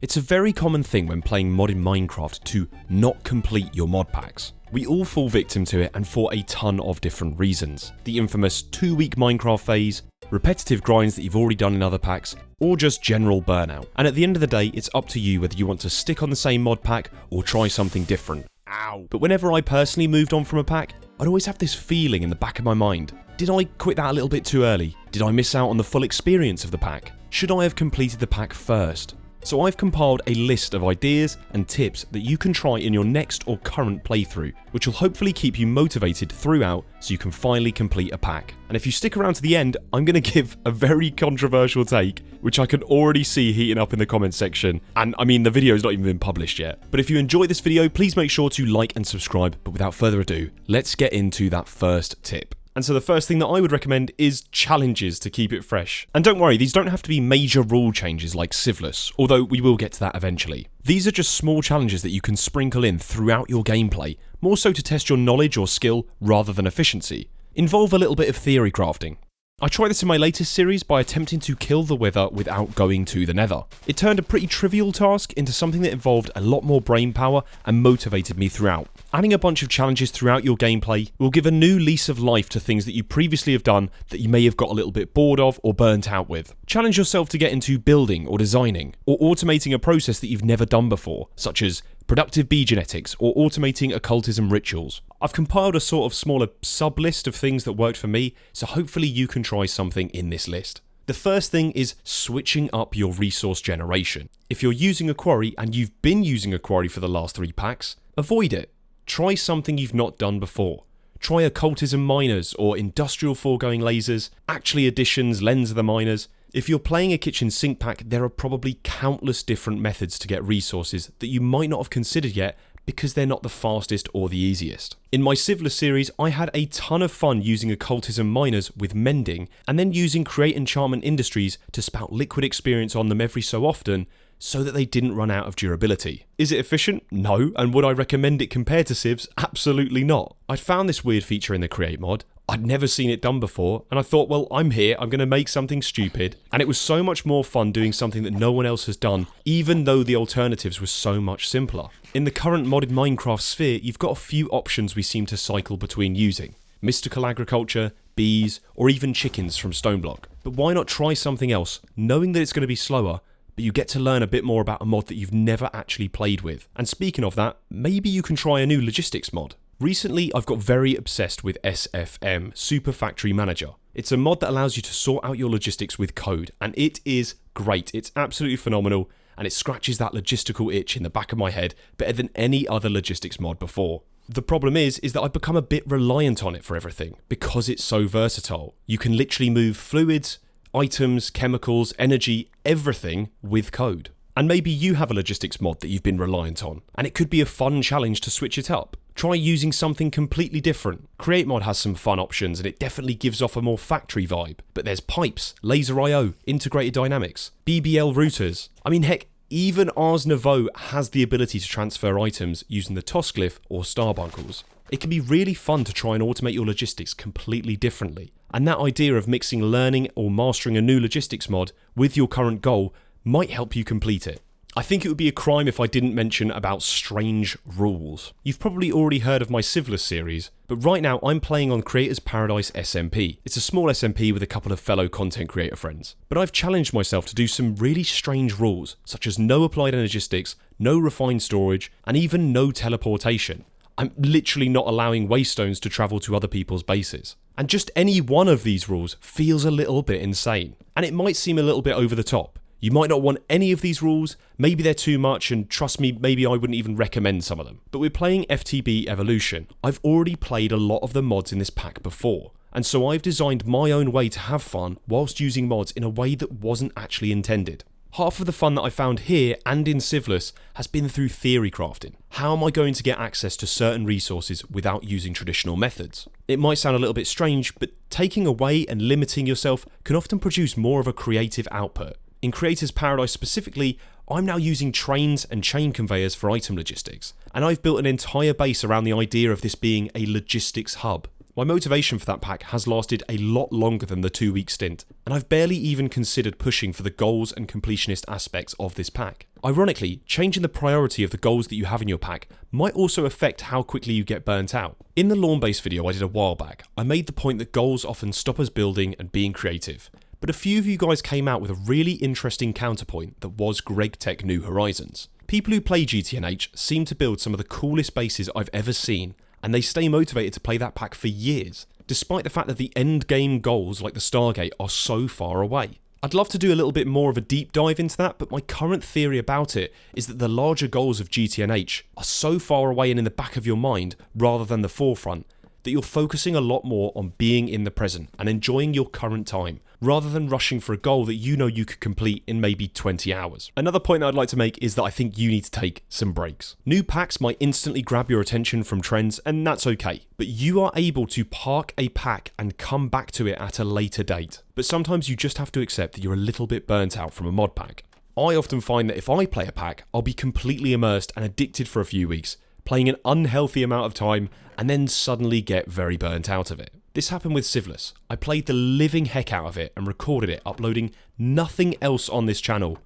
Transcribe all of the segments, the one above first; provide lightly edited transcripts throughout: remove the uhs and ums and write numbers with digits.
It's a very common thing when playing mod in Minecraft to not complete your mod packs. We all fall victim to it and for a ton of different reasons. The infamous 2-week Minecraft phase, repetitive grinds that you've already done in other packs, or just general burnout. And at the end of the day, it's up to you whether you want to stick on the same mod pack or try something different. Ow. But whenever I personally moved on from a pack, I'd always have this feeling in the back of my mind. Did I quit that a little bit too early? Did I miss out on the full experience of the pack? Should I have completed the pack first? So I've compiled a list of ideas and tips that you can try in your next or current playthrough, which will hopefully keep you motivated throughout so you can finally complete a pack. And if you stick around to the end, I'm going to give a very controversial take, which I can already see heating up in the comments section. And I mean, the video's not even been published yet. But if you enjoyed this video, please make sure to like and subscribe. But without further ado, let's get into that first tip. And so the first thing that I would recommend is challenges to keep it fresh. And don't worry, these don't have to be major rule changes like Sieveless, although we will get to that eventually. These are just small challenges that you can sprinkle in throughout your gameplay, more so to test your knowledge or skill rather than efficiency. Involve a little bit of theory crafting. I tried this in my latest series by attempting to kill the Wither without going to the Nether. It turned a pretty trivial task into something that involved a lot more brain power and motivated me throughout. Adding a bunch of challenges throughout your gameplay will give a new lease of life to things that you previously have done that you may have got a little bit bored of or burnt out with. Challenge yourself to get into building or designing, or automating a process that you've never done before, such as productive bee genetics or automating occultism rituals. I've compiled a sort of smaller sub-list of things that worked for me, so hopefully you can try something in this list. The first thing is switching up your resource generation. If you're using a quarry and you've been using a quarry for the last 3 packs, avoid it. Try something you've not done before. Try occultism miners or industrial foregoing lasers, actually additions, lens of the miners. If you're playing a kitchen sink pack, there are probably countless different methods to get resources that you might not have considered yet because they're not the fastest or the easiest. In my Sieveless series, I had a ton of fun using occultism miners with mending and then using Create Enchantment Industries to spout liquid experience on them every so often so that they didn't run out of durability. Is it efficient? No. And would I recommend it compared to Civs? Absolutely not. I found this weird feature in the Create mod. I'd never seen it done before, and I thought, well, I'm here, I'm going to make something stupid. And it was so much more fun doing something that no one else has done, even though the alternatives were so much simpler. In the current modded Minecraft sphere, you've got a few options we seem to cycle between using. Mystical agriculture, bees, or even chickens from Stoneblock. But why not try something else, knowing that it's going to be slower, but you get to learn a bit more about a mod that you've never actually played with. And speaking of that, maybe you can try a new logistics mod. Recently, I've got very obsessed with SFM, Super Factory Manager. It's a mod that allows you to sort out your logistics with code, and it is great. It's absolutely phenomenal, and it scratches that logistical itch in the back of my head better than any other logistics mod before. The problem is that I've become a bit reliant on it for everything, because it's so versatile. You can literally move fluids, items, chemicals, energy, everything with code. And maybe you have a logistics mod that you've been reliant on, and it could be a fun challenge to switch it up. Try using something completely different. Create mod has some fun options and it definitely gives off a more factory vibe. But there's pipes, laser IO, integrated dynamics, BBL routers. I mean heck, even Ars Nouveau has the ability to transfer items using the toss glyph or starbunkles. It can be really fun to try and automate your logistics completely differently. And that idea of mixing learning or mastering a new logistics mod with your current goal might help you complete it. I think it would be a crime if I didn't mention about strange rules. You've probably already heard of my Sieveless series, but right now I'm playing on Creators Paradise SMP. It's a small SMP with a couple of fellow content creator friends. But I've challenged myself to do some really strange rules, such as no applied energistics, no refined storage, and even no teleportation. I'm literally not allowing waystones to travel to other people's bases. And just any one of these rules feels a little bit insane. And it might seem a little bit over the top. You might not want any of these rules, maybe they're too much, and trust me, maybe I wouldn't even recommend some of them. But we're playing FTB Evolution. I've already played a lot of the mods in this pack before, and so I've designed my own way to have fun whilst using mods in a way that wasn't actually intended. Half of the fun that I found here and in Sieveless has been through theory crafting. How am I going to get access to certain resources without using traditional methods? It might sound a little bit strange, but taking away and limiting yourself can often produce more of a creative output. In Creators Paradise specifically, I'm now using trains and chain conveyors for item logistics, and I've built an entire base around the idea of this being a logistics hub. My motivation for that pack has lasted a lot longer than the 2-week stint, and I've barely even considered pushing for the goals and completionist aspects of this pack. Ironically, changing the priority of the goals that you have in your pack might also affect how quickly you get burnt out. In the lawn-based video I did a while back, I made the point that goals often stop us building and being creative. But a few of you guys came out with a really interesting counterpoint that was GregTech New Horizons. People who play GTNH seem to build some of the coolest bases I've ever seen, and they stay motivated to play that pack for years, despite the fact that the end game goals like the Stargate are so far away. I'd love to do a little bit more of a deep dive into that, but my current theory about it is that the larger goals of GTNH are so far away and in the back of your mind rather than the forefront, that you're focusing a lot more on being in the present and enjoying your current time, rather than rushing for a goal that you know you could complete in maybe 20 hours. Another point I'd like to make is that I think you need to take some breaks. New packs might instantly grab your attention from trends, and that's okay, but you are able to park a pack and come back to it at a later date. But sometimes you just have to accept that you're a little bit burnt out from a mod pack. I often find that if I play a pack, I'll be completely immersed and addicted for a few weeks, playing an unhealthy amount of time, and then suddenly get very burnt out of it. This happened with Sieveless. I played the living heck out of it and recorded it, uploading nothing else on this channel,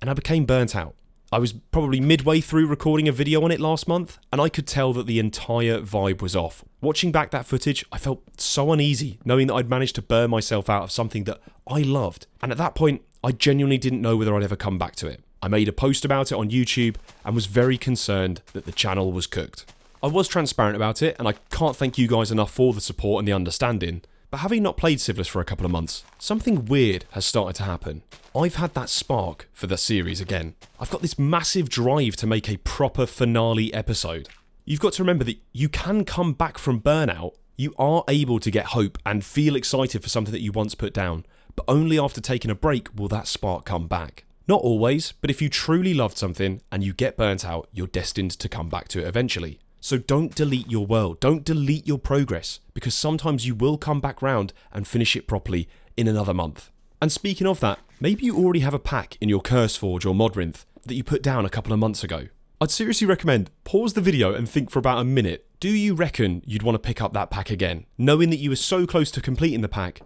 and I became burnt out. I was probably midway through recording a video on it last month, and I could tell that the entire vibe was off. Watching back that footage, I felt so uneasy, knowing that I'd managed to burn myself out of something that I loved, and at that point, I genuinely didn't know whether I'd ever come back to it. I made a post about it on YouTube, and was very concerned that the channel was cooked. I was transparent about it, and I can't thank you guys enough for the support and the understanding, but having not played Sieveless for a couple of months, something weird has started to happen. I've had that spark for the series again. I've got this massive drive to make a proper finale episode. You've got to remember that you can come back from burnout. You are able to get hope and feel excited for something that you once put down, but only after taking a break will that spark come back. Not always, but if you truly loved something and you get burnt out, you're destined to come back to it eventually. So don't delete your world, don't delete your progress, because sometimes you will come back round and finish it properly in another month. And speaking of that, maybe you already have a pack in your CurseForge or Modrinth that you put down a couple of months ago. I'd seriously recommend pause the video and think for about a minute. Do you reckon you'd want to pick up that pack again? Knowing that you were so close to completing the pack,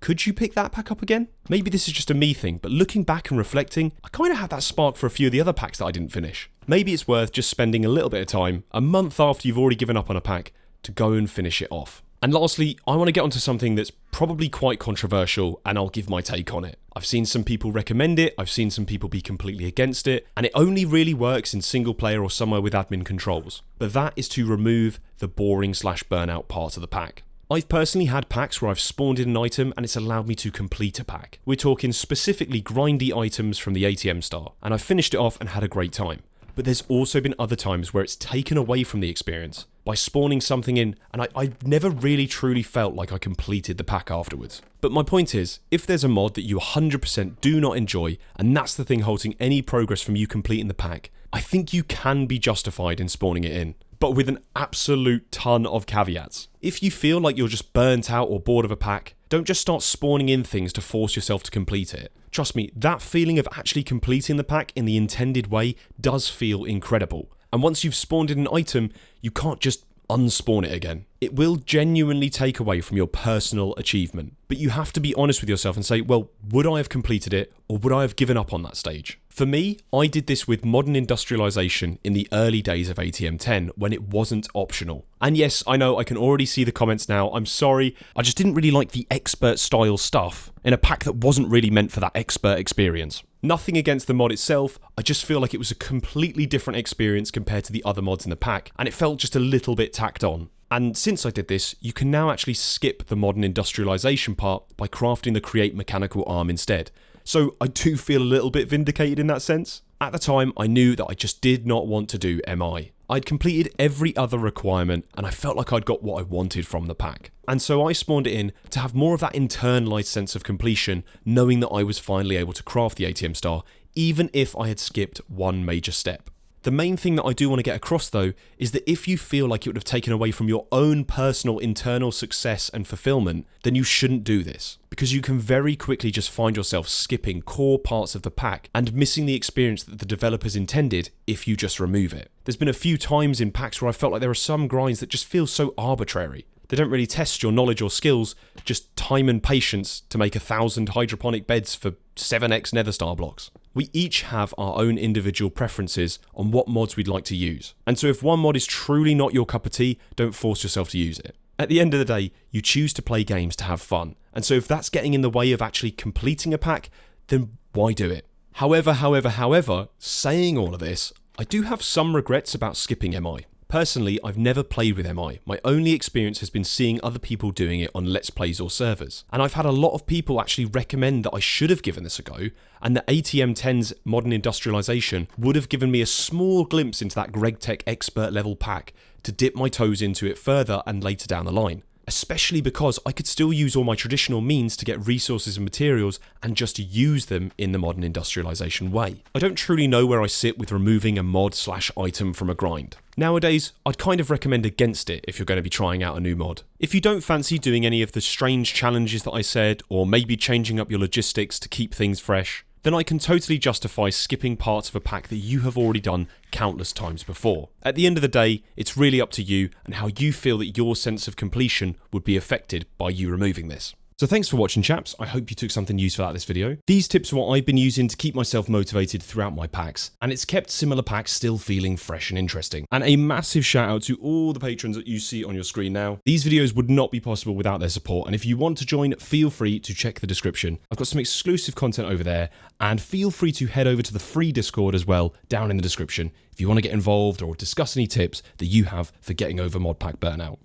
could you pick that pack up again? Maybe this is just a me thing, but looking back and reflecting, I kind of had that spark for a few of the other packs that I didn't finish. Maybe it's worth just spending a little bit of time, a month after you've already given up on a pack, to go and finish it off. And lastly, I want to get onto something that's probably quite controversial, and I'll give my take on it. I've seen some people recommend it, I've seen some people be completely against it, and it only really works in single player or somewhere with admin controls. But that is to remove the boring/burnout part of the pack. I've personally had packs where I've spawned in an item and it's allowed me to complete a pack. We're talking specifically grindy items from the ATM star, and I've finished it off and had a great time. But there's also been other times where it's taken away from the experience by spawning something in, and I never really truly felt like I completed the pack afterwards. But my point is, if there's a mod that you 100% do not enjoy, and that's the thing holding any progress from you completing the pack, I think you can be justified in spawning it in, but with an absolute ton of caveats. If you feel like you're just burnt out or bored of a pack, don't just start spawning in things to force yourself to complete it. Trust me, that feeling of actually completing the pack in the intended way does feel incredible. And once you've spawned in an item, you can't just unspawn it again. It will genuinely take away from your personal achievement. But you have to be honest with yourself and say, well, would I have completed it, or would I have given up on that stage? For me, I did this with modern industrialization in the early days of ATM 10 when it wasn't optional. And yes, I know I can already see the comments now. I'm sorry, I just didn't really like the expert style stuff in a pack that wasn't really meant for that expert experience. Nothing against the mod itself, I just feel like it was a completely different experience compared to the other mods in the pack, and it felt just a little bit tacked on. And since I did this, you can now actually skip the modern industrialization part by crafting the create mechanical arm instead. So I do feel a little bit vindicated in that sense. At the time, I knew that I just did not want to do MI. I'd completed every other requirement and I felt like I'd got what I wanted from the pack. And so I spawned it in to have more of that internalized sense of completion, knowing that I was finally able to craft the ATM star, even if I had skipped one major step. The main thing that I do want to get across though is that if you feel like it would have taken away from your own personal internal success and fulfillment, then you shouldn't do this, because you can very quickly just find yourself skipping core parts of the pack and missing the experience that the developers intended if you just remove it. There's been a few times in packs where I felt like there are some grinds that just feel so arbitrary. They don't really test your knowledge or skills, just time and patience to make 1,000 hydroponic beds for 7x nether star blocks. We each have our own individual preferences on what mods we'd like to use. And so if one mod is truly not your cup of tea, don't force yourself to use it. At the end of the day, you choose to play games to have fun. And so if that's getting in the way of actually completing a pack, then why do it? However, saying all of this, I do have some regrets about skipping MI. Personally, I've never played with MI. My only experience has been seeing other people doing it on Let's Plays or servers. And I've had a lot of people actually recommend that I should have given this a go, and that ATM10's Modern Industrialization would have given me a small glimpse into that GregTech expert level pack to dip my toes into it further and later down the line. Especially because I could still use all my traditional means to get resources and materials and just use them in the Modern Industrialization way. I don't truly know where I sit with removing a mod/item from a grind. Nowadays, I'd kind of recommend against it if you're going to be trying out a new mod. If you don't fancy doing any of the strange challenges that I said, or maybe changing up your logistics to keep things fresh, then I can totally justify skipping parts of a pack that you have already done countless times before. At the end of the day, it's really up to you and how you feel that your sense of completion would be affected by you removing this. So thanks for watching, chaps. I hope you took something useful out of this video. These tips are what I've been using to keep myself motivated throughout my packs, and it's kept similar packs still feeling fresh and interesting. And a massive shout out to all the patrons that you see on your screen now. These videos would not be possible without their support, and if you want to join, feel free to check the description. I've got some exclusive content over there, and feel free to head over to the free Discord as well, down in the description, if you want to get involved or discuss any tips that you have for getting over Modpack Burnout.